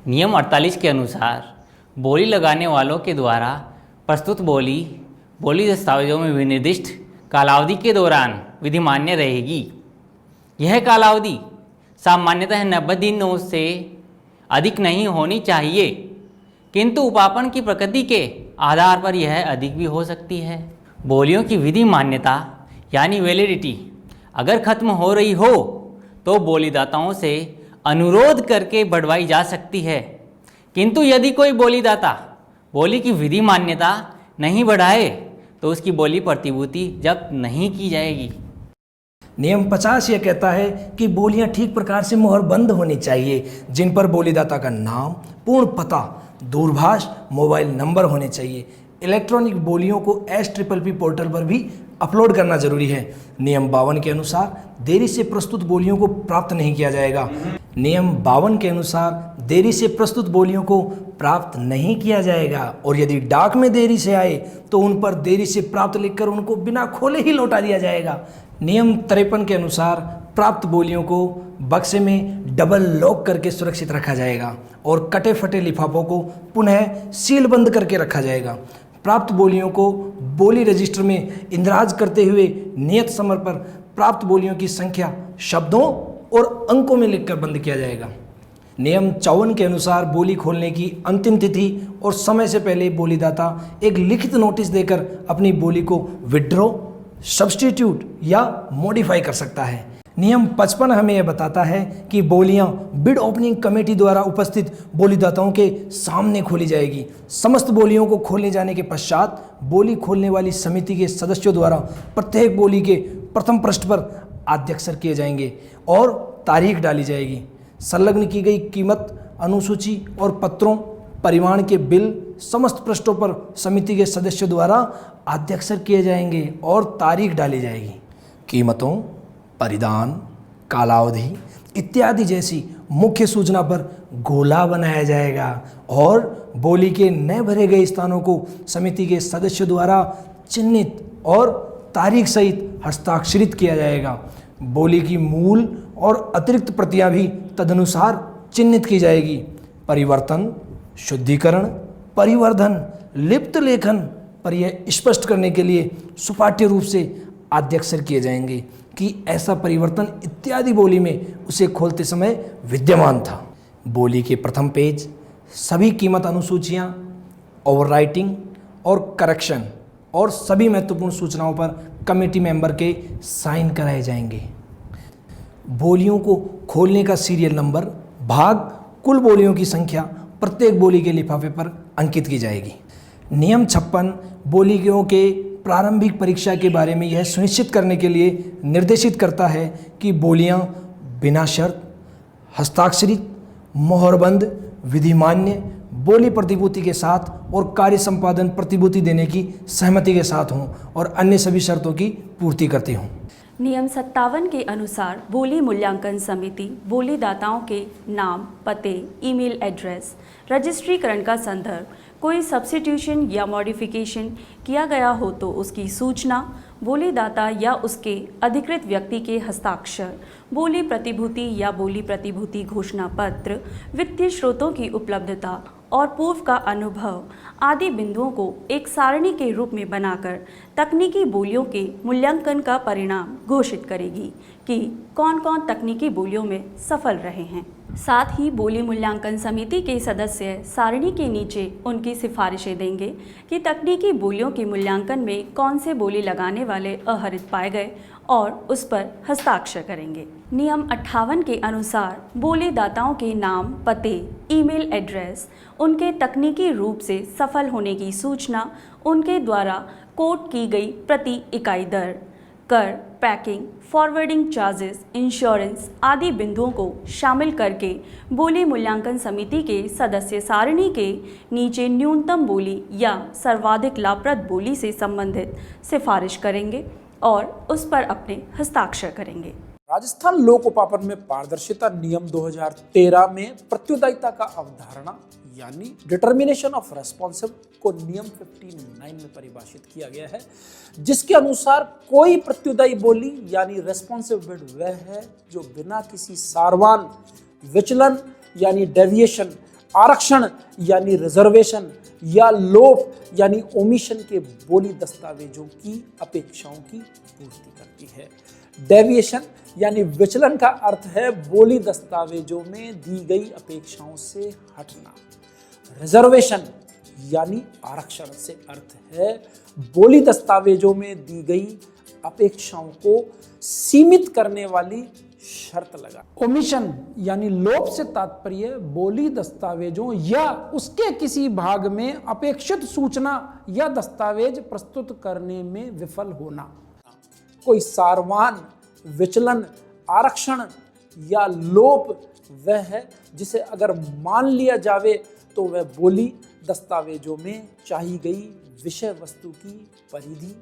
नियम 48 के अनुसार बोली लगाने वालों के द्वारा प्रस्तुत बोली दस्तावेजों में विनिर्दिष्ट कालावधि के दौरान विधिमान्य रहेगी। यह कालावधि सामान्यतः 90 दिनों से अधिक नहीं होनी चाहिए, किंतु उपापन की प्रकृति के आधार पर यह अधिक भी हो सकती है। बोलियों की विधि मान्यता यानी वैलिडिटी अगर खत्म हो रही हो तो बोलीदाताओं से अनुरोध करके बढ़वाई जा सकती है, किंतु यदि कोई बोलीदाता बोली की विधि मान्यता नहीं बढ़ाए तो उसकी बोली प्रतिभूति जब्त नहीं की जाएगी। नियम 50 यह कहता है कि बोलियां ठीक प्रकार से मुहरबंद होनी चाहिए, जिन पर बोलीदाता का नाम, पूर्ण पता, दूरभाष, मोबाइल नंबर होने चाहिए। इलेक्ट्रॉनिक बोलियों को SPPP पोर्टल पर भी अपलोड करना जरूरी है। नियम 52 के अनुसार देरी से प्रस्तुत बोलियों को प्राप्त नहीं किया जाएगा। नियम 52 के अनुसार देरी से प्रस्तुत बोलियों को प्राप्त नहीं किया जाएगा और यदि डाक में देरी से आए तो उन पर देरी से प्राप्त लिखकर उनको बिना खोले ही लौटा दिया जाएगा। नियम 53 के अनुसार प्राप्त बोलियों को बक्से में डबल लॉक करके सुरक्षित रखा जाएगा और कटे फटे लिफाफों को पुनः सील बंद करके रखा जाएगा। प्राप्त बोलियों को बोली रजिस्टर में इंदराज करते हुए नियत समय पर प्राप्त बोलियों की संख्या शब्दों और अंकों में लिखकर बंद किया जाएगा। नियम 54 के अनुसार बोली खोलने की अंतिम तिथि और समय से पहले बोलीदाता एक लिखित नोटिस देकर अपनी बोली को विड्रॉ, सब्स्टिट्यूट या मॉडिफाई कर सकता है। नियम 55 हमें यह बताता है कि बोलियां बिड ओपनिंग कमेटी द्वारा उपस्थित बोलीदाताओं के सामने खोली जाएगी। समस्त बोलियों को खोलने जाने के पश्चात बोली खोलने वाली समिति के सदस्यों द्वारा प्रत्येक बोली के प्रथम पृष्ठ पर आद्याक्षर किए जाएंगे और तारीख डाली जाएगी। संलग्न की गई कीमत, अनुसूची और पत्रों, परिमाण के बिल समस्त पृष्ठों पर समिति के सदस्यों द्वारा आद्याक्षर किए जाएंगे और तारीख डाली जाएगी। कीमतों, परिधान, कालावधि इत्यादि जैसी मुख्य सूचना पर गोला बनाया जाएगा और बोली के न भरे गए स्थानों को समिति के सदस्यों द्वारा चिन्हित और तारीख सहित हस्ताक्षरित किया जाएगा। बोली की मूल और अतिरिक्त प्रतियां भी तदनुसार चिन्हित की जाएगी। परिवर्तन, शुद्धिकरण, परिवर्धन, लिप्त लेखन पर यह स्पष्ट करने के लिए सुपाठ्य रूप से आद्याक्षर किए जाएंगे कि ऐसा परिवर्तन इत्यादि बोली में उसे खोलते समय विद्यमान था। बोली के प्रथम पेज सभी कीमत अनुसूचियां, ओवरराइटिंग और करेक्शन और सभी महत्वपूर्ण सूचनाओं पर कमेटी मेंबर के साइन कराए जाएंगे। बोलियों को खोलने का सीरियल नंबर, भाग, कुल बोलियों की संख्या प्रत्येक बोली के लिफाफे पर अंकित की जाएगी। नियम 56 बोलियों के प्रारंभिक परीक्षा के बारे में यह सुनिश्चित करने के लिए निर्देशित करता है कि बोलियां बिना शर्त, हस्ताक्षरित, मोहरबंद, विधिमान्य, बोली प्रतिभूति के साथ और कार्य संपादन प्रतिभूति देने की सहमति के साथ हों और अन्य सभी शर्तों की पूर्ति करती हों। नियम 57 के अनुसार बोली मूल्यांकन समिति बोलीदाताओं के नाम, पते, ईमेल एड्रेस, रजिस्ट्रीकरण का संदर्भ, कोई सब्स्टिट्यूशन या मॉडिफिकेशन किया गया हो तो उसकी सूचना, बोलीदाता या उसके अधिकृत व्यक्ति के हस्ताक्षर, बोली प्रतिभूति या बोली प्रतिभूति घोषणा पत्र, वित्तीय स्रोतों की उपलब्धता और पूर्व का अनुभव आदि बिंदुओं को एक सारणी के रूप में बनाकर तकनीकी बोलियों के मूल्यांकन का परिणाम घोषित करेगी कि कौन कौन तकनीकी बोलियों में सफल रहे हैं। साथ ही बोली मूल्यांकन समिति के सदस्य सारणी के नीचे उनकी सिफारिशें देंगे कि तकनीकी बोलियों के मूल्यांकन में कौन से बोली लगाने वाले अहरित पाए गए और उस पर हस्ताक्षर करेंगे। नियम 58 के अनुसार बोलीदाताओं के नाम, पते, ईमेल एड्रेस, उनके तकनीकी रूप से सफल होने की सूचना, उनके द्वारा कोट की गई प्रति इकाई दर, कर, पैकिंग, फॉरवर्डिंग चार्जेस, इंश्योरेंस आदि बिंदुओं को शामिल करके बोली मूल्यांकन समिति के सदस्य सारणी के नीचे न्यूनतम बोली या सर्वाधिक लाभप्रद बोली से संबंधित सिफारिश करेंगे और उस पर अपने हस्ताक्षर करेंगे। राजस्थान लोक उपापन में पारदर्शिता नियम 2013 में प्रत्युदायिता का अवधारणा यानी डिटर्मिनेशन ऑफ रेस्पॉन्सिव को नियम 59 में परिभाषित किया गया है, जिसके अनुसार कोई प्रत्युदायी बोली यानी रेस्पॉन्सिव बिड वह है जो बिना किसी सारवान, विचलन यानी डेविएशन आरक्षण यानी रिजर्वेशन या लोप यानी ओमिशन के बोली दस्तावेजों की अपेक्षाओं की पूर्ति करती है। डेविएशन यानी विचलन का अर्थ है बोली दस्तावेजों में दी गई अपेक्षाओं से हटना। रिजर्वेशन यानी आरक्षण से अर्थ है बोली दस्तावेजों में दी गई अपेक्षाओं को सीमित करने वाली शर्त लगा। ओमिशन यानी लोप से तात्पर्य बोली दस्तावेजों या उसके किसी भाग में अपेक्षित सूचना या दस्तावेज प्रस्तुत करने में विफल होना। कोई सारवान, विचलन, आरक्षण या लोप वह है जिसे अगर मान लिया जावे तो वह बोली दस्तावेजों में चाही गई विषय वस्तु की परिधि,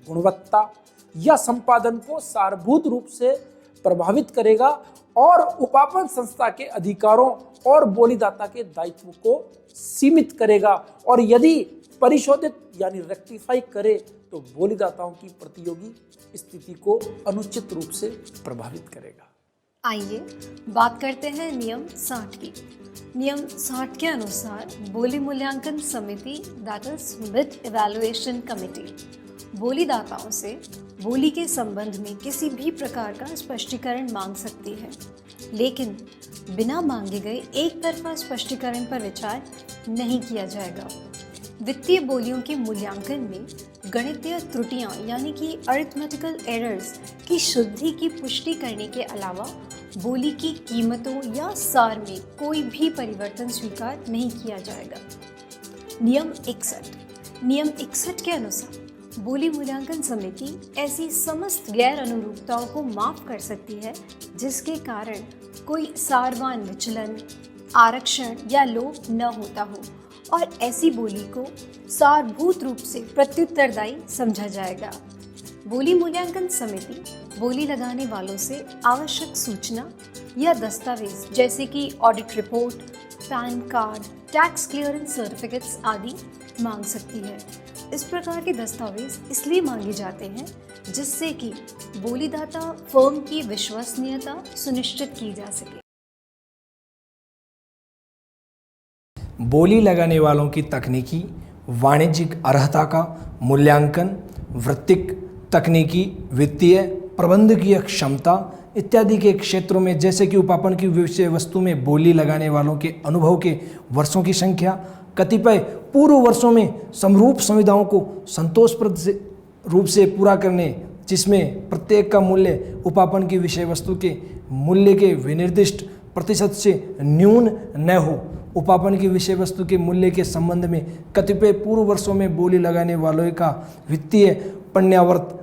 गुणवत्ता या संपादन को सारभूत रूप से प्रभावित करेगा और उपापन संस्था के अधिकारों और बोलीदाता के दायित्व को सीमित करेगा, और यदि परिशोधित यानी रेक्टिफाई करे तो बोलीदाताओं की प्रतियोगी स्थिति को अनुचित रूप से प्रभावित करेगा। आइए बात करते हैं नियम 60 की। नियम 60 के अनुसार बोली मूल्यांकन समिति that is bid evaluation committee बोलीदाताओं से बोली के संबंध में किसी भी प्रकार का स्पष्टीकरण मांग सकती है, लेकिन बिना मांगे गए एक तरफा स्पष्टीकरण पर विचार नहीं किया जाएगा। वित्तीय बोलियों के मूल्यांकन में गणितीय त्रुटियां यानी कि अरिथमेटिकल एरर्स की शुद्धि की पुष्टि करने के अलावा बोली की कीमतों या सार में कोई भी परिवर्तन स्वीकार नहीं किया जाएगा। नियम 61 के अनुसार बोली मूल्यांकन समिति ऐसी समस्त गैर अनुरूपताओं को माफ कर सकती है जिसके कारण कोई सारवान विचलन, आरक्षण या लोप न होता हो, और ऐसी बोली को सारभूत रूप से प्रत्युत्तरदायी समझा जाएगा। बोली मूल्यांकन समिति बोली लगाने वालों से आवश्यक सूचना या दस्तावेज जैसे कि audit report, pan card, tax clearance certificates आदि मांग सकती है। इस प्रकार के दस्तावेज इसलिए मांगे जाते हैं जिससे कि बोलीदाता फर्म की विश्वसनीयता सुनिश्चित की जा सके। बोली लगाने वालों की तकनीकी, वाणिज्यिक अर्हता का मूल्यांकन, वृत्तिक, तकनीकी, वित्तीय, प्रबंधकीय क्षमता इत्यादि के क्षेत्रों में जैसे कि उपापन की विषय वस्तु में बोली लगाने वालों के अनुभव के वर्षों की संख्या, कतिपय पूर्व वर्षों में समरूप संविधाओं को संतोषप्रद रूप से पूरा करने जिसमें प्रत्येक का मूल्य उपापन की विषय वस्तु के मूल्य के विनिर्दिष्ट प्रतिशत से न्यून न हो। उपापन की विषय वस्तु के मूल्य के संबंध में कतिपय पूर्व वर्षों में बोली लगाने वालों का वित्तीय पण्यावर्त,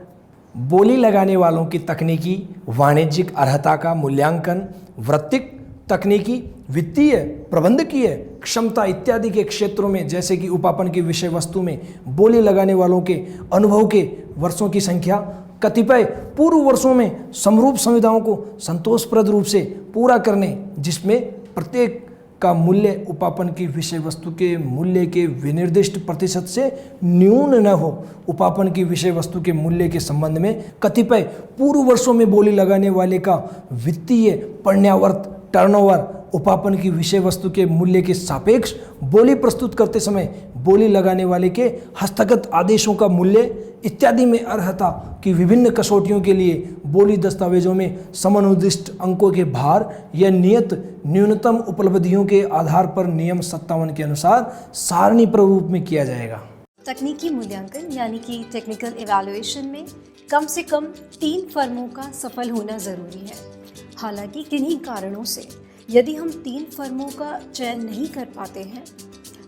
बोली लगाने वालों की तकनीकी, वाणिज्यिक अर्हता का मूल्यांकन, वृत्तिक, तकनीकी, वित्तीय, प्रबंधकीय क्षमता इत्यादि के क्षेत्रों में जैसे कि उपापन की विषय वस्तु में बोली लगाने वालों के अनुभव के वर्षों की संख्या, कतिपय पूर्व वर्षों में समरूप संविधाओं को संतोषप्रद रूप से पूरा करने जिसमें प्रत्येक का मूल्य उपापन की विषय वस्तु के मूल्य के विनिर्दिष्ट प्रतिशत से न्यून न हो। उपापन की विषय वस्तु के मूल्य के संबंध में कतिपय पूर्व वर्षों में बोली लगाने वाले का वित्तीय पण्यावर्त, टर्नओवर, उपापन की विषय वस्तु के मूल्य के सापेक्ष बोली प्रस्तुत करते समय बोली लगाने वाले के हस्तगत आदेशों का मूल्य इत्यादि में अर्हता की विभिन्न कसौटियों के लिए बोली दस्तावेजों में समनुदिष्ट अंकों के भार या नियत न्यूनतम उपलब्धियों के आधार पर नियम 57 के अनुसार सारणी प्रारूप में किया जाएगा। तकनीकी मूल्यांकन यानी कि टेक्निकल इवैल्यूएशन में कम से कम 3 फर्मों का सफल होना ज़रूरी है। हालांकि किन्हीं कारणों से यदि हम 3 फर्मों का चयन नहीं कर पाते हैं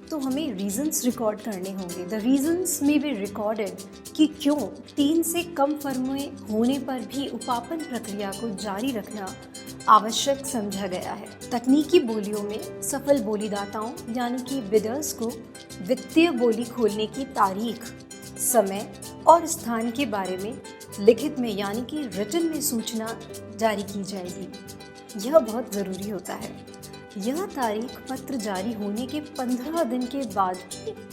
तो हमें रीजंस रिकॉर्ड करने होंगे। द रीजंस में बी रिकॉर्डेड कि क्यों 3 से कम फर्में होने पर भी उपापन प्रक्रिया को जारी रखना आवश्यक समझा गया है। तकनीकी बोलियों में सफल बोलीदाताओं यानी कि बिडर्स को वित्तीय बोली खोलने की तारीख, समय और स्थान के बारे में लिखित में यानी कि रिटन में सूचना जारी की जाएगी। यह बहुत ज़रूरी होता है। यह तारीख पत्र जारी होने के 15 दिन के बाद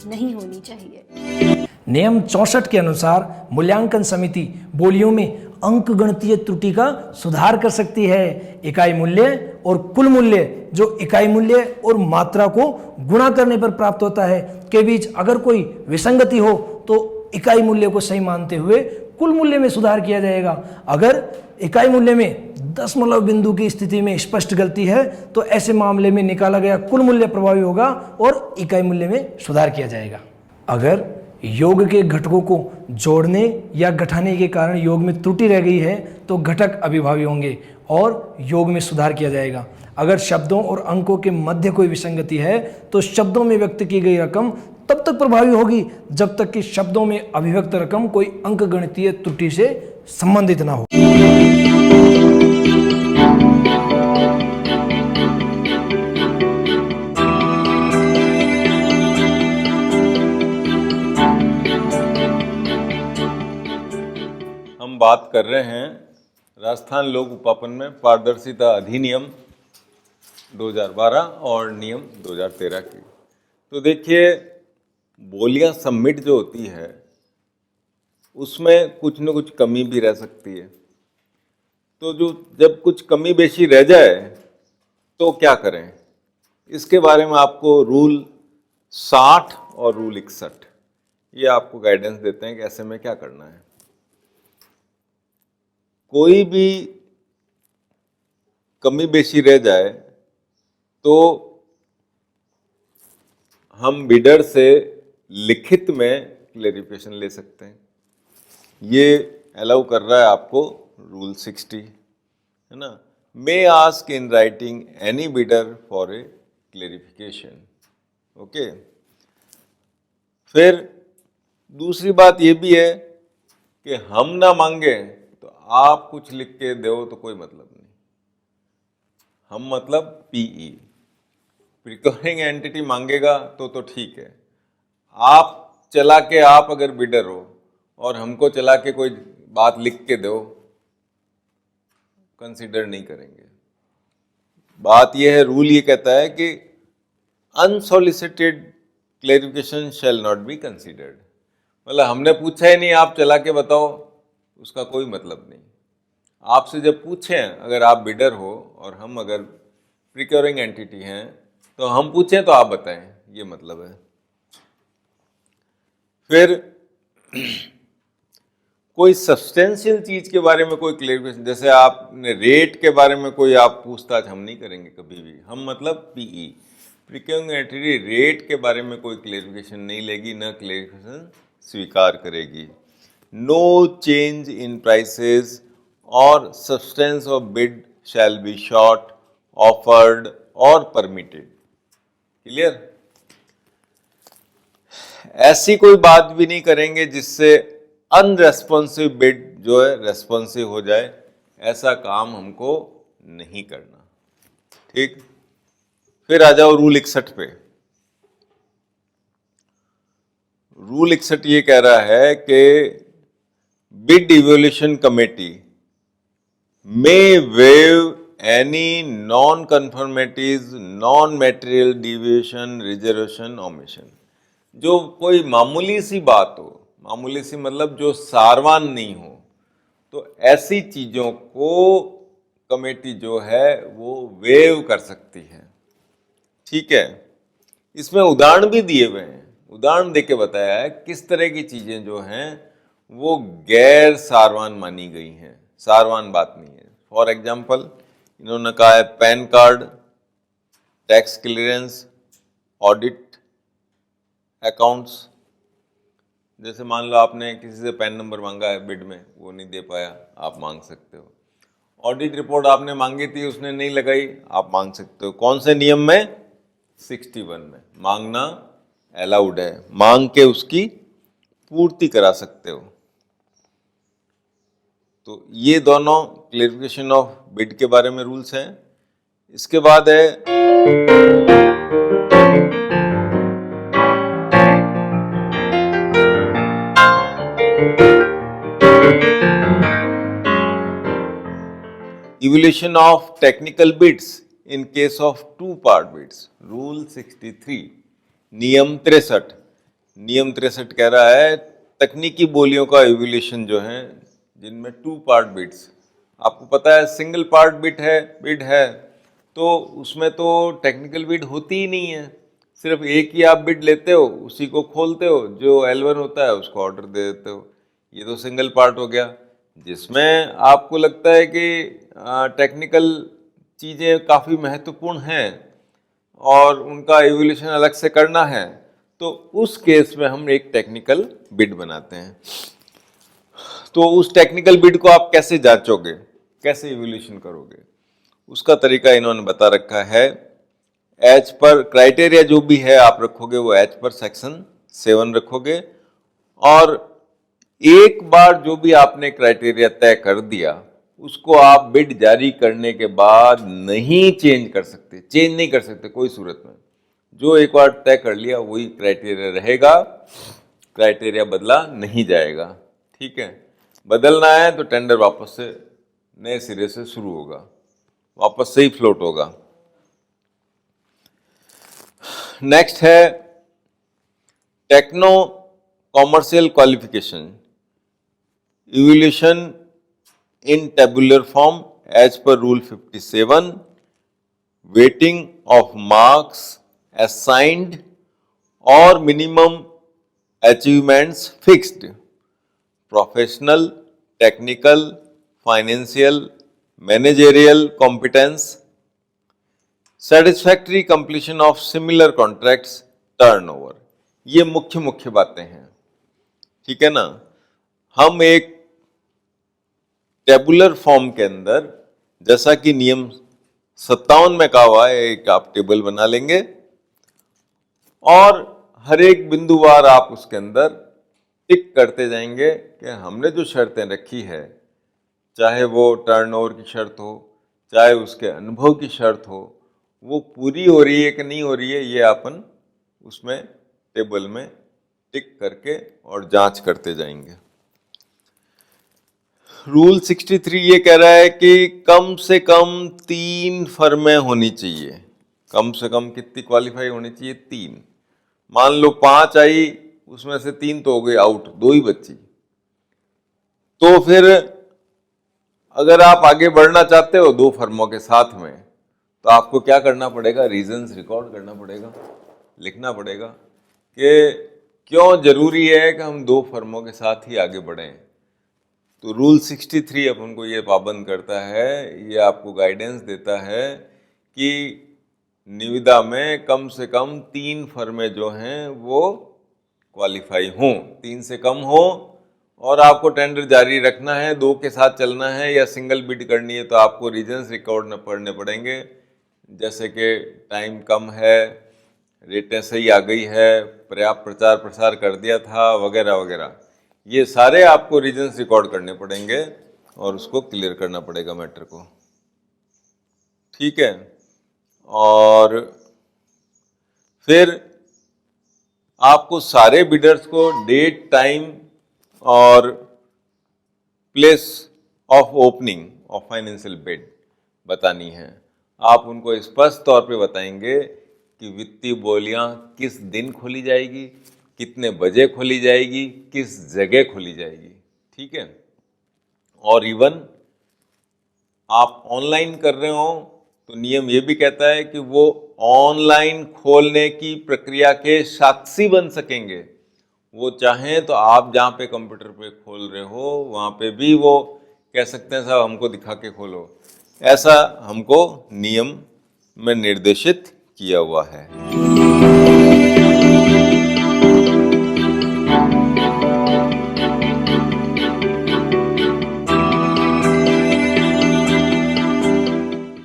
नहीं होनी चाहिए। नियम 64 के अनुसार मूल्यांकन समिति बोलियों में अंक गणितीय त्रुटि का सुधार कर सकती है। इकाई मूल्य और कुल मूल्य जो इकाई मूल्य और मात्रा को गुणा करने पर प्राप्त होता है के बीच अगर कोई विसंगति हो तो इकाई मूल्य को सही मानते हुए कुल मूल्य में सुधार किया जाएगा। अगर इकाई मूल्य में दशमलव बिंदु की स्थिति में स्पष्ट गलती है तो ऐसे मामले में निकाला गया कुल मूल्य प्रभावी होगा और इकाई मूल्य में सुधार किया जाएगा। अगर योग के घटकों को जोड़ने या घटाने के कारण योग में त्रुटि रह गई है तो घटक अभिभावी होंगे और योग में सुधार किया जाएगा। अगर शब्दों और अंकों के मध्य कोई विसंगति है तो शब्दों में व्यक्त की गई रकम तब तक प्रभावी होगी जब तक कि शब्दों में अभिव्यक्त रकम कोई अंकगणितीय त्रुटि से संबंधित ना हो। हम बात कर रहे हैं राजस्थान लोक उपापन में पारदर्शिता अधिनियम 2012 और नियम 2013 की। तो देखिए, बोलियां सबमिट जो होती है उसमें कुछ न कुछ कमी भी रह सकती है। तो जब कुछ कमी बेशी रह जाए तो क्या करें, इसके बारे में आपको रूल 60 और रूल 61 ये आपको गाइडेंस देते हैं कि ऐसे में क्या करना है। कोई भी कमी बेशी रह जाए तो हम बिडर से लिखित में क्लेरिफिकेशन ले सकते हैं। ये अलाउ कर रहा है आपको रूल 60, है ना। May ask in writing any bidder for a clarification. Okay. फिर दूसरी बात ये भी है कि हम ना मांगे तो आप कुछ लिख के दो तो कोई मतलब नहीं। हम मतलब पीई, प्रिकॉरिंग एंटिटी मांगेगा तो ठीक है। आप चला के आप अगर बिडर हो और हमको चला के कोई बात लिख के दो, कंसीडर नहीं करेंगे। बात यह है, रूल ये कहता है कि unsolicited clarification shall not be considered. मतलब हमने पूछा ही नहीं, आप चला के बताओ, उसका कोई मतलब नहीं। आपसे जब पूछें, अगर आप बिडर हो और हम अगर प्रिक्योरिंग एंटिटी हैं तो हम पूछें तो आप बताएं, ये मतलब है। फिर कोई सब्सटेंशियल चीज के बारे में कोई क्लेरिफिकेशन, जैसे आपने रेट के बारे में कोई आप पूछताछ हम नहीं करेंगे कभी भी। हम मतलब पीई, प्रिक्योरिंग एंटिटी रेट के बारे में कोई क्लेरिफिकेशन नहीं लेगी, न क्लेरिफिकेशन स्वीकार करेगी। नो चेंज इन प्राइसेस और substance of bid shall B short, offered और परमिटेड। क्लियर? ऐसी कोई बात भी नहीं करेंगे जिससे अनरेस्पॉन्सिव बिड जो है रेस्पॉन्सिव हो जाए। ऐसा काम हमको नहीं करना। ठीक। फिर आ जाओ रूल 61 पे। रूल 61 ये कह रहा है कि bid evolution committee may waive any non-conformities, non-material deviation, reservation, omission। जो कोई मामूली सी बात हो, मामूली सी मतलब जो सारवान नहीं हो, तो ऐसी चीज़ों को कमेटी जो है वो वेव कर सकती है। ठीक है। इसमें उदाहरण भी दिए हुए हैं, उदाहरण देके बताया है किस तरह की चीज़ें जो हैं वो गैर सारवान मानी गई हैं, सारवान बात नहीं है। फॉर एग्जाम्पल, इन्होंने कहा है pan card, tax clearance, audit accounts. जैसे मान लो आपने किसी से पैन नंबर मांगा है बिड में, वो नहीं दे पाया, आप मांग सकते हो। ऑडिट रिपोर्ट आपने मांगी थी, उसने नहीं लगाई, आप मांग सकते हो। कौन से नियम में? 61 में। मांगना अलाउड है, मांग के उसकी पूर्ति करा सकते हो। तो ये दोनों क्लेरिफिकेशन ऑफ बिड के बारे में रूल्स हैं। इसके बाद है evolution of technical bids in case of two part bids. Rule 63, नियम 63। नियम 63 कह रहा है तकनीकी बोलियों का इवोल्यूशन जो है जिनमें टू पार्ट बिड्स। आपको पता है सिंगल पार्ट बिड है तो उसमें तो टेक्निकल बिड होती ही नहीं है, सिर्फ एक ही आप बिड लेते हो, उसी को खोलते हो, जो L1 होता है उसको ऑर्डर दे देते हो। ये तो सिंगल पार्ट हो गया। जिसमें आपको लगता है कि टेक्निकल चीज़ें काफ़ी महत्वपूर्ण हैं और उनका एवोल्यूशन अलग से करना है, तो उस केस में हम एक टेक्निकल बिड बनाते हैं। तो उस टेक्निकल बिड को आप कैसे जांचोगे, कैसे एवोल्यूशन करोगे, उसका तरीका इन्होंने बता रखा है। एज पर क्राइटेरिया जो भी है आप रखोगे वो एज पर सेक्शन 7 रखोगे, और एक बार जो भी आपने क्राइटेरिया तय कर दिया उसको आप बिड जारी करने के बाद नहीं चेंज कर सकते, चेंज नहीं कर सकते कोई सूरत में। जो एक बार तय कर लिया वही क्राइटेरिया रहेगा, क्राइटेरिया बदला नहीं जाएगा। ठीक है, बदलना है तो टेंडर वापस से नए सिरे से शुरू होगा, वापस से ही फ्लोट होगा। नेक्स्ट है techno commercial qualification, evaluation in tabular form as per rule 57, weighting of marks assigned or minimum achievements fixed, professional, technical, financial, managerial competence, satisfactory completion of similar contracts, turnover। ये मुख्य मुख्य बातें हैं। ठीक है ना, हम एक टेबुलर फॉर्म के अंदर, जैसा कि नियम 57 में कहा हुआ है, एक आप टेबल बना लेंगे और हर एक बिंदुवार आप उसके अंदर टिक करते जाएंगे कि हमने जो शर्तें रखी है, चाहे वो टर्नओवर की शर्त हो, चाहे उसके अनुभव की शर्त हो, वो पूरी हो रही है कि नहीं हो रही है, ये अपन उसमें टेबल में टिक करके और जांच करते जाएंगे। रूल 63 ये कह रहा है कि कम से कम 3 फर्में होनी चाहिए। कम से कम कितनी क्वालिफाई होनी चाहिए? 3। मान लो 5 आई, उसमें से 3 तो हो गई आउट, 2 ही बची। तो फिर अगर आप आगे बढ़ना चाहते हो 2 फर्मों के साथ में, तो आपको क्या करना पड़ेगा? रीजंस रिकॉर्ड करना पड़ेगा, लिखना पड़ेगा कि क्यों जरूरी है कि हम 2 फर्मों के साथ ही आगे बढ़ें। तो रूल 63 अपन को ये पाबंद करता है, ये आपको गाइडेंस देता है कि निविदा में कम से कम 3 फर्में जो हैं वो क्वालिफाई हों, 3 से कम हो, और आपको टेंडर जारी रखना है, 2 के साथ चलना है या सिंगल बिड करनी है, तो आपको रीजंस रिकॉर्ड न पढ़ने पड़ेंगे, जैसे कि टाइम कम है, रेटें सही आ गई है, पर्याप्त प्रचार प्रसार कर दिया था, वगैरह वगैरह। ये सारे आपको रीजंस रिकॉर्ड करने पड़ेंगे और उसको क्लियर करना पड़ेगा मैटर को। ठीक है, और फिर आपको सारे बिडर्स को डेट, टाइम और place of opening of financial bid बतानी है। आप उनको स्पष्ट तौर पे बताएंगे कि वित्तीय बोलियां किस दिन खोली जाएगी, कितने बजे खोली जाएगी, किस जगह खोली जाएगी। ठीक है, और इवन आप ऑनलाइन कर रहे हो तो नियम ये भी कहता है कि वो ऑनलाइन खोलने की प्रक्रिया के साक्षी बन सकेंगे। वो चाहें तो आप जहाँ पे कंप्यूटर पे खोल रहे हो वहाँ पे भी वो कह सकते हैं साहब हमको दिखा के खोलो। ऐसा हमको नियम में निर्देशित किया हुआ है।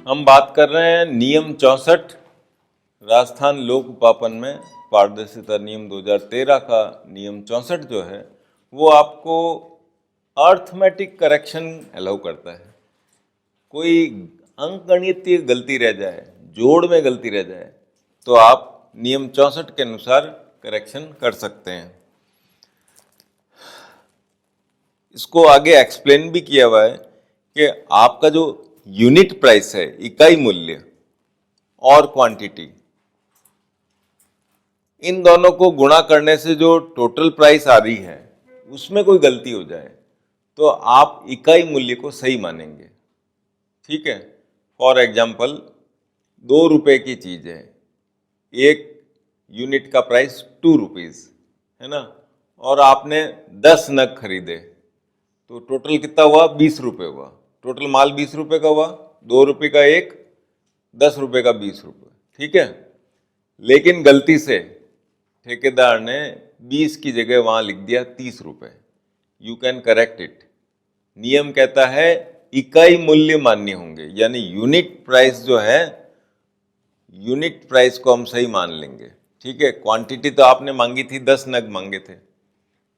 हम बात कर रहे हैं नियम 64 राजस्थान लोक उपापन में पारदर्शिता नियम 2013 का नियम 64 जो है वो आपको अर्थमेटिक करेक्शन अलाउ करता है। कोई अंकगणितीय गलती रह जाए, जोड़ में गलती रह जाए, तो आप नियम 64 के अनुसार करेक्शन कर सकते हैं। इसको आगे एक्सप्लेन भी किया हुआ है कि आपका जो यूनिट प्राइस है, इकाई मूल्य और क्वांटिटी, इन दोनों को गुणा करने से जो टोटल प्राइस आ रही है उसमें कोई गलती हो जाए तो आप इकाई मूल्य को सही मानेंगे। ठीक है, फॉर एग्जाम्पल ₹2 की चीज़ है, एक यूनिट का प्राइस ₹2 है ना, और आपने 10 नग खरीदे तो टोटल कितना हुआ? ₹20 हुआ। टोटल माल ₹20 का हुआ, ₹2 का एक, ₹10 का ₹20, ठीक है। लेकिन गलती से ठेकेदार ने 20 की जगह वहां लिख दिया ₹30। You can correct it. नियम कहता है इकाई मूल्य मान्य होंगे, यानी यूनिट प्राइस जो है, यूनिट प्राइस को हम सही मान लेंगे, ठीक है। क्वांटिटी तो आपने मांगी थी, 10 नग मांगे थे,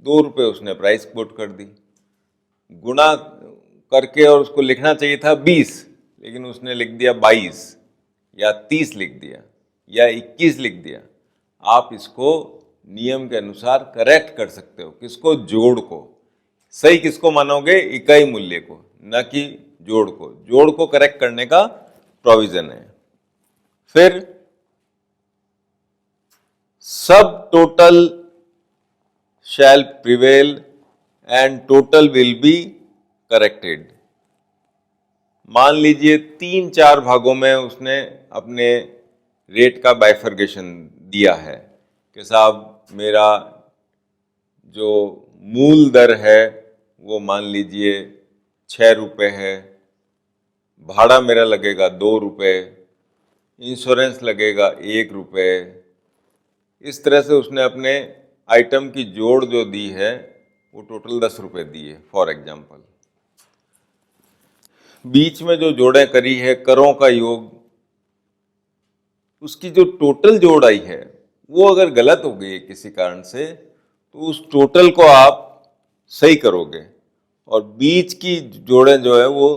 ₹2 उसने प्राइस कोट कर दी, गुणा करके, और उसको लिखना चाहिए था 20, लेकिन उसने लिख दिया 22 या 30 लिख दिया या 21 लिख दिया। आप इसको नियम के अनुसार करेक्ट कर सकते हो। किसको? जोड़ को। सही किसको मानोगे? इकाई मूल्य को, न कि जोड़ को। जोड़ को करेक्ट करने का प्रोविजन है। फिर सब total shall prevail and total will be corrected. मान लीजिए 3-4 भागों में उसने अपने रेट का बाइफर्गेशन दिया है कि साहब मेरा जो मूल दर है वो मान लीजिए ₹6 है, भाड़ा मेरा लगेगा ₹2, इंश्योरेंस लगेगा ₹1। इस तरह से उसने अपने आइटम की जोड़ जो दी है वो टोटल ₹10 दी है फॉर एग्जाम्पल। बीच में जो जोड़ें करी है, करों का योग, उसकी जो टोटल जोड़ आई है वो अगर गलत हो गई है किसी कारण से, तो उस टोटल को आप सही करोगे और बीच की जोड़ें जो है वो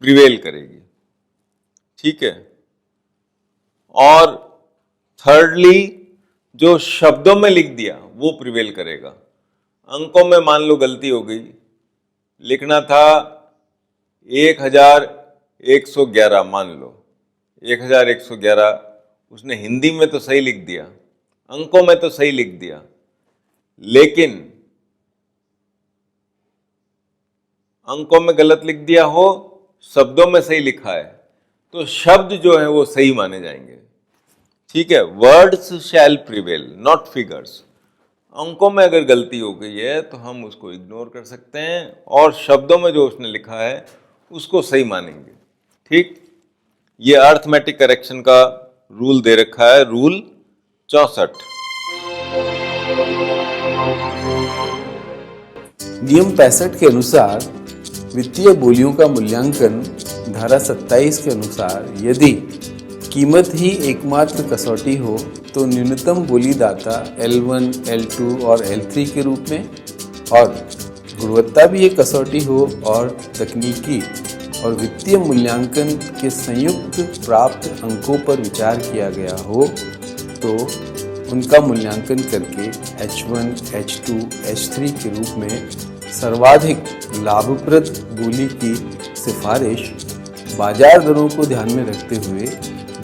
प्रिवेल करेगी, ठीक है। और थर्डली जो शब्दों में लिख दिया वो प्रिवेल करेगा। अंकों में मान लो गलती हो गई, लिखना था 1111, मान लो 1111, उसने हिंदी में तो सही लिख दिया, अंकों में तो सही लिख दिया, लेकिन अंकों में गलत लिख दिया हो, शब्दों में सही लिखा है, तो शब्द जो है वो सही माने जाएंगे, ठीक है। Words shall prevail not figures. अंकों में अगर गलती हो गई है तो हम उसको इग्नोर कर सकते हैं और शब्दों में जो उसने लिखा है उसको सही मानेंगे, ठीक। ये अर्थमेटिक करेक्शन का रूल दे रखा है, रूल 64। नियम 65 के अनुसार वित्तीय बोलियों का मूल्यांकन धारा 27 के अनुसार यदि कीमत ही एकमात्र कसौटी हो तो न्यूनतम बोलीदाता L1, L2 और L3 के रूप में, और गुणवत्ता भी एक कसौटी हो और तकनीकी और वित्तीय मूल्यांकन के संयुक्त प्राप्त अंकों पर विचार किया गया हो तो उनका मूल्यांकन करके H1, H2, H3 के रूप में सर्वाधिक लाभप्रद बोली की सिफारिश बाजार दरों को ध्यान में रखते हुए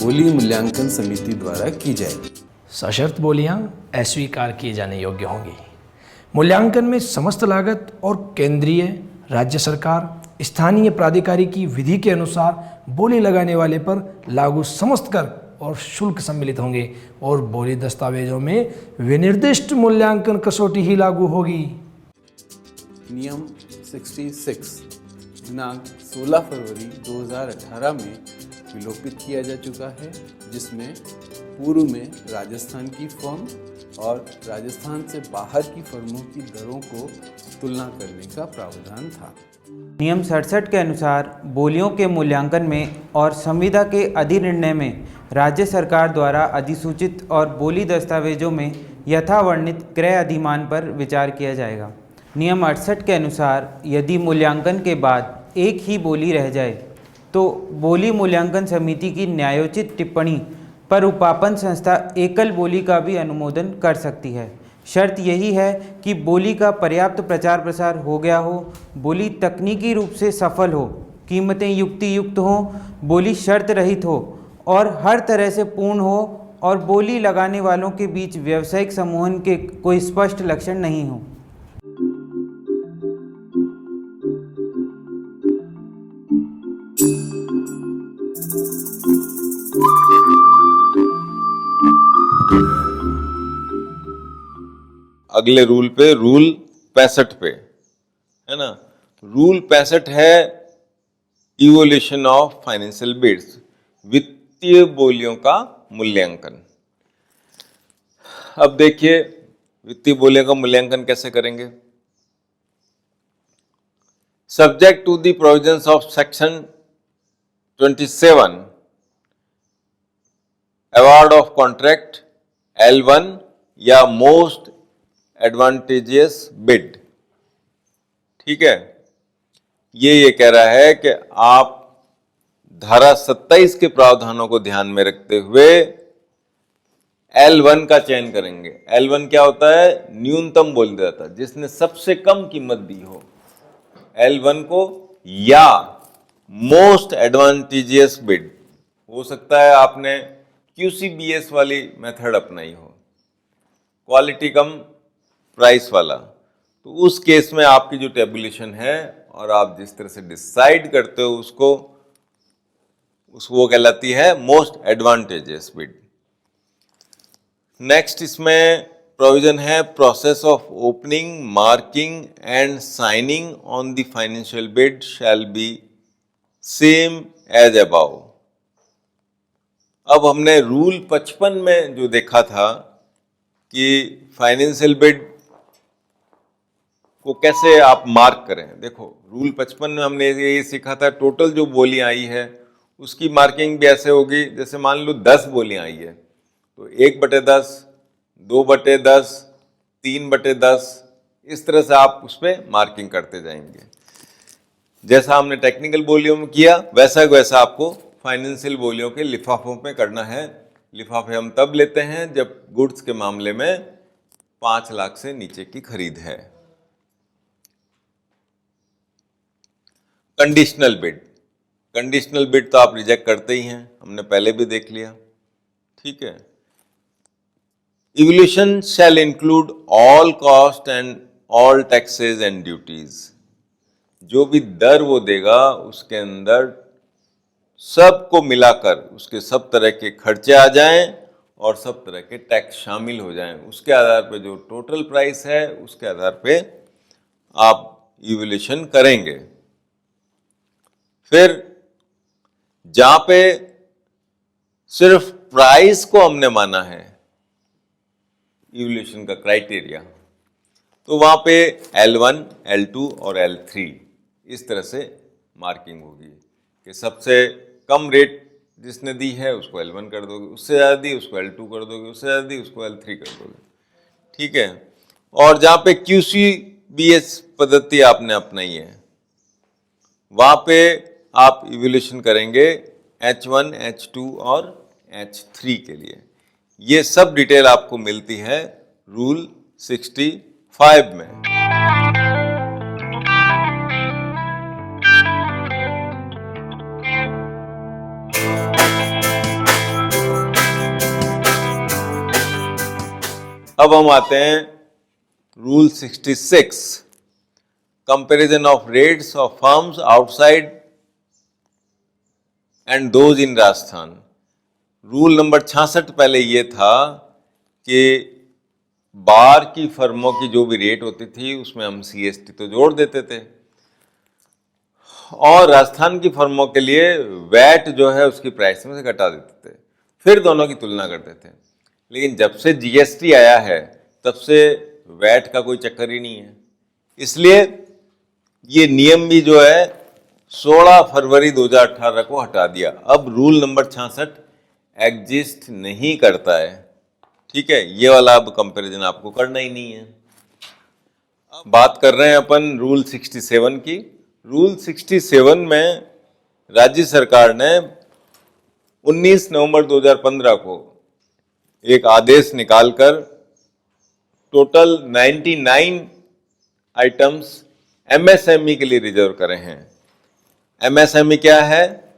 बोली मूल्यांकन समिति द्वारा की जाएगी। सशर्त बोलियां अस्वीकार किए जाने योग्य होंगी। मूल्यांकन में समस्त लागत और केंद्रीय, राज्य सरकार, स्थानीय प्राधिकारी की विधि के अनुसार बोली लगाने वाले पर लागू समस्त कर और शुल्क सम्मिलित होंगे और बोली दस्तावेजों में विनिर्दिष्ट मूल्यांकन कसौटी ही लागू होगी। नियम 66 दिनांक 16 फरवरी 2018 में विलोपित किया जा चुका है, जिसमें पूर्व में राजस्थान की फर्म और राजस्थान से बाहर की फर्मों की दरों को तुलना करने का प्रावधान था। नियम 67 के अनुसार बोलियों के मूल्यांकन में और संविदा के अधिनिर्णय में राज्य सरकार द्वारा अधिसूचित और बोली दस्तावेजों में यथावर्णित क्रय अधिमान पर विचार किया जाएगा। नियम 68 के अनुसार यदि मूल्यांकन के बाद एक ही बोली रह जाए तो बोली मूल्यांकन समिति की न्यायोचित टिप्पणी पर उपापन संस्था एकल बोली का भी अनुमोदन कर सकती है। शर्त यही है कि बोली का पर्याप्त प्रचार प्रसार हो गया हो, बोली तकनीकी रूप से सफल हो, कीमतें युक्ति युक्त हों, बोली शर्त रहित हो और हर तरह से पूर्ण हो और बोली लगाने वालों के बीच व्यावसायिक समूहन के कोई स्पष्ट लक्षण नहीं हो। अगले रूल पे, रूल 65 पे, है ना। रूल 65 है इवोल्यूशन ऑफ फाइनेंशियल बिड्स, वित्तीय बोलियों का मूल्यांकन। अब देखिए वित्तीय बोलियों का मूल्यांकन कैसे करेंगे। Subject to the provisions of section 27 award of contract L1 या मोस्ट एडवांटेजियस बिड, ठीक है। ये कह रहा है कि आप धारा 27 के प्रावधानों को ध्यान में रखते हुए L1 का चयन करेंगे। L1 क्या होता है? न्यूनतम बोलीदाता, जिसने सबसे कम कीमत दी हो L1 को, या मोस्ट एडवांटेजियस बिड, हो सकता है आपने QCBS वाली मेथड अपनाई हो, क्वालिटी कम प्राइस वाला, तो उस केस में आपकी जो टेबुलेशन है और आप जिस तरह से डिसाइड करते हो उसको वो कहलाती है मोस्ट एडवांटेजियस बिड। नेक्स्ट इसमें प्रोविजन है process of opening, marking and signing on the financial bid shall be same as above. अब हमने रूल 55 में जो देखा था कि फाइनेंशियल बिड को कैसे आप मार्क करें, देखो रूल 55 में हमने ये सीखा था टोटल जो बोलियां आई है उसकी मार्किंग भी ऐसे होगी, जैसे मान लो 10 बोलियां आई है तो 1/10, 2/10, 3/10, इस तरह से आप उस पर मार्किंग करते जाएंगे। जैसा हमने टेक्निकल बोलियों में किया वैसा आपको फाइनेंशियल बोलियों के लिफाफों में करना है। लिफाफे हम तब लेते हैं जब गुड्स के मामले में 5 लाख से नीचे की खरीद है। कंडीशनल बिड, कंडीशनल बिड तो आप रिजेक्ट करते ही हैं, हमने पहले भी देख लिया, ठीक है। Evolution shall include all cost and all taxes and duties, जो भी दर वो देगा उसके अंदर सबको मिलाकर उसके सब तरह के खर्चे आ जाएं और सब तरह के टैक्स शामिल हो जाएं, उसके आधार पे जो टोटल प्राइस है उसके आधार पे आप इवोल्यूशन करेंगे। फिर जहां पे सिर्फ प्राइस को हमने माना है इवोल्यूशन का क्राइटेरिया, तो वहां पे L1, L2 और L3 इस तरह से मार्किंग होगी कि सबसे कम रेट जिसने दी है उसको L1 कर दोगे, उससे ज़्यादा दी उसको L2 कर दोगे, उससे ज़्यादा दी उसको L3 कर दोगे, ठीक है। और जहाँ पे QCBS पद्धति आपने अपनाई है वहाँ पे आप इवोल्यूशन करेंगे H1, H2 और H3 के लिए। ये सब डिटेल आपको मिलती है रूल 65 में। अब हम आते हैं rule 66, comparison of rates of firms outside and those in Rajasthan. Rule number 66 पहले ये था कि बाहर की फर्मों की जो भी रेट होती थी उसमें हम CST तो जोड़ देते थे और राजस्थान की फर्मों के लिए वैट जो है उसकी प्राइस में से घटा देते थे, फिर दोनों की तुलना करते थे। लेकिन जब से GST आया है तब से वैट का कोई चक्कर ही नहीं है, इसलिए ये नियम भी जो है 16 फरवरी 2018 को हटा दिया। अब रूल नंबर 66 एग्जिस्ट नहीं करता है, ठीक है। ये वाला अब कंपैरिजन आपको करना ही नहीं है। अब बात कर रहे हैं अपन रूल 67 की। रूल 67 में राज्य सरकार ने 19 नवंबर 2015 को एक आदेश निकालकर टोटल 99 आइटम्स MSME के लिए रिजर्व करे हैं। MSME क्या है?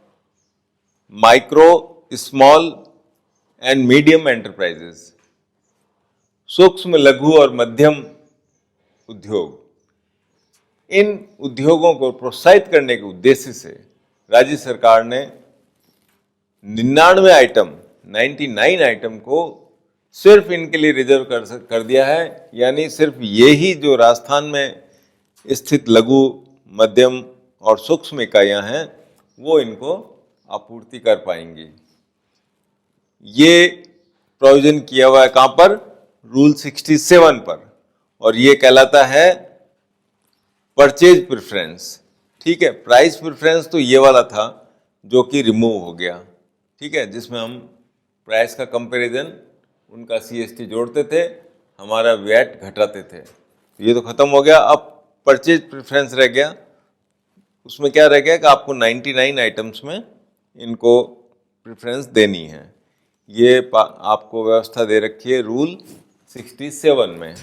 Micro, small and medium enterprises, सूक्ष्म, लघु और मध्यम उद्योग। इन उद्योगों को प्रोत्साहित करने के उद्देश्य से राज्य सरकार ने 99 आइटम को सिर्फ इनके लिए रिजर्व कर दिया है, यानी सिर्फ ये ही जो राजस्थान में स्थित लघु, मध्यम और सूक्ष्म इकाइयां हैं वो इनको आपूर्ति कर पाएंगी। ये प्रोविजन किया हुआ है कहां पर? रूल 67 पर, और ये कहलाता है परचेज प्रेफरेंस। ठीक है, प्राइस प्रेफरेंस तो ये वाला था जो कि रिमूव हो गया। ठीक है, जिसमें हम प्राइस का कंपैरिजन उनका CST जोड़ते थे, हमारा वैट घटाते थे। ये तो खत्म हो गया। अब परचेज प्रेफरेंस रह गया। उसमें क्या रह गया कि आपको 99 आइटम्स में इनको प्रेफरेंस देनी है। ये आपको व्यवस्था दे रखी है रूल 67 में।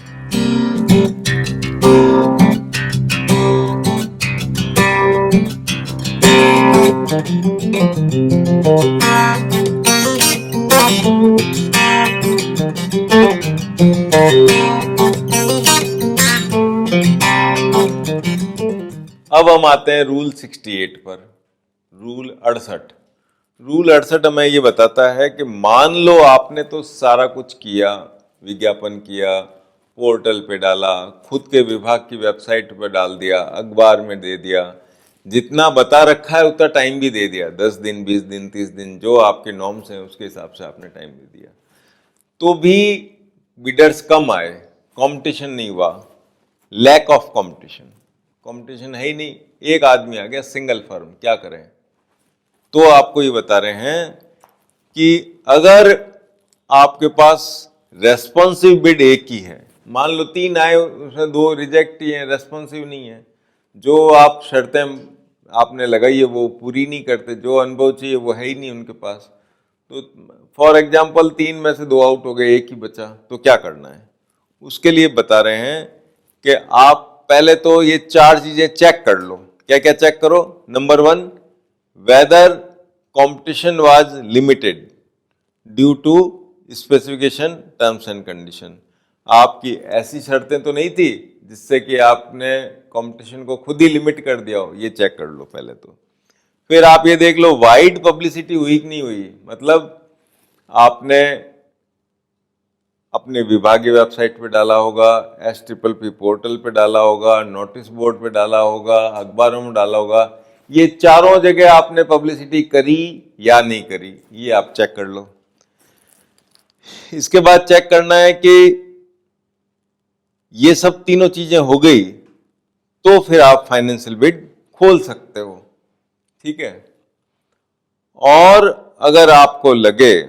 अब हम आते हैं रूल 68 पर। रूल 68। रूल 68 हमें ये बताता है कि मान लो आपने तो सारा कुछ किया, विज्ञापन किया, पोर्टल पे डाला, खुद के विभाग की वेबसाइट पर डाल दिया, अखबार में दे दिया, जितना बता रखा है उतना टाइम भी दे दिया, 10 दिन, 20 दिन, 30 दिन, जो आपके नॉर्म्स हैं उसके हिसाब से आपने टाइम दे दिया, तो भी बिडर्स कम आए, कंपटीशन नहीं हुआ, लैक ऑफ कंपटीशन, कंपटीशन है ही नहीं, एक आदमी आ गया, सिंगल फर्म, क्या करें? तो आपको ये बता रहे हैं कि अगर आपके पास रेस्पॉन्सिव बिड एक ही है, मान लो 3 आए, उसमें 2 रिजेक्ट ही हैं, रेस्पॉन्सिव नहीं है, जो आप शर्तें आपने लगाई है वो पूरी नहीं करते, जो अनुभव चाहिए वो है ही नहीं उनके पास, तो फॉर एग्जाम्पल 3 में से 2 आउट हो गए, एक ही बचा, तो क्या करना है? उसके लिए बता रहे हैं कि आप पहले तो ये 4 चीजें चेक कर लो। क्या क्या चेक करो? Number 1, whether competition was limited due to specification terms and condition. आपकी ऐसी शर्तें तो नहीं थी जिससे कि आपने कंपटीशन को खुद ही लिमिट कर दिया हो, ये चेक कर लो पहले तो। फिर आप ये देख लो वाइड पब्लिसिटी हुई कि नहीं हुई, मतलब आपने अपने विभागीय वेबसाइट पे डाला होगा, SPPP पोर्टल पे डाला होगा, नोटिस बोर्ड पे डाला होगा, अखबारों में डाला होगा, ये चारों जगह आपने पब्लिसिटी करी या नहीं करी, ये आप चेक कर लो। इसके बाद चेक करना है कि ये सब तीनों चीजें हो गई तो फिर आप फाइनेंशियल बिड खोल सकते हो। ठीक है, और अगर आपको लगे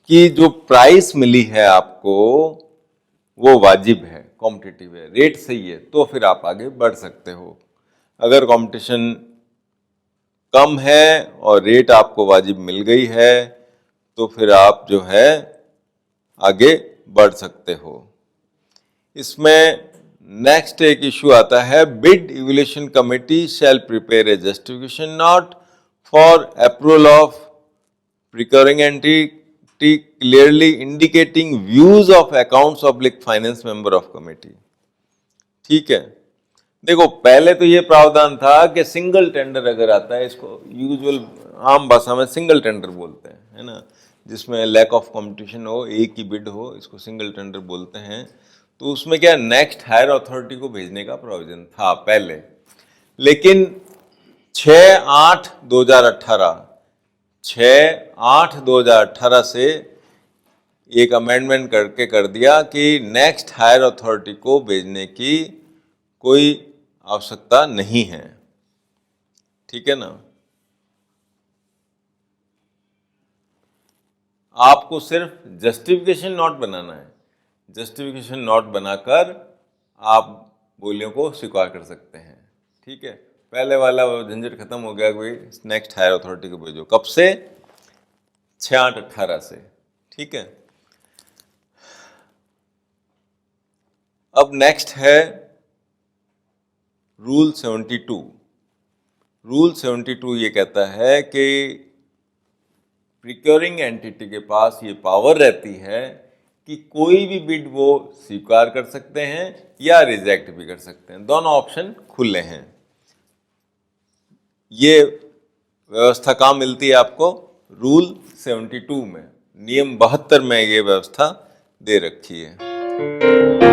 कि जो प्राइस मिली है आपको वो वाजिब है, कॉम्पिटिटिव है, रेट सही है, तो फिर आप आगे बढ़ सकते हो। अगर कंपटीशन कम है और रेट आपको वाजिब मिल गई है तो फिर आप जो है आगे बढ़ सकते हो। इसमें नेक्स्ट एक इश्यू आता है, bid evaluation committee shall prepare a justification note for approval of procuring entity clearly indicating views of accounts oblique finance member of committee. ठीक है, देखो पहले तो ये प्रावधान था कि सिंगल टेंडर अगर आता है, इसको यूजुअल आम भाषा में सिंगल टेंडर बोलते हैं, है ना, जिसमें लैक ऑफ कंपटीशन हो, एक ही बिड हो, इसको सिंगल टेंडर बोलते हैं। तो उसमें क्या नेक्स्ट हायर अथॉरिटी को भेजने का प्रोविजन था पहले, लेकिन 6/8/2018 से एक अमेंडमेंट करके कर दिया कि नेक्स्ट हायर अथॉरिटी को भेजने की कोई आवश्यकता नहीं है। ठीक है ना, आपको सिर्फ जस्टिफिकेशन नोट बनाना है, जस्टिफिकेशन नोट बनाकर आप बोलियों को स्वीकार कर सकते हैं। ठीक है, पहले वाला झंझट खत्म हो गया, कोई नेक्स्ट हायर अथॉरिटी को भेजो, कब से? 6/8/18 से। ठीक है, अब नेक्स्ट है रूल 72। रूल 72 ये कहता है कि प्रिक्योरिंग एंटिटी के पास ये पावर रहती है कि कोई भी बिड वो स्वीकार कर सकते हैं या रिजेक्ट भी कर सकते हैं, दोनों ऑप्शन खुले हैं। ये व्यवस्था कहाँ मिलती है आपको? रूल 72 में, नियम 72 में ये व्यवस्था दे रखी है।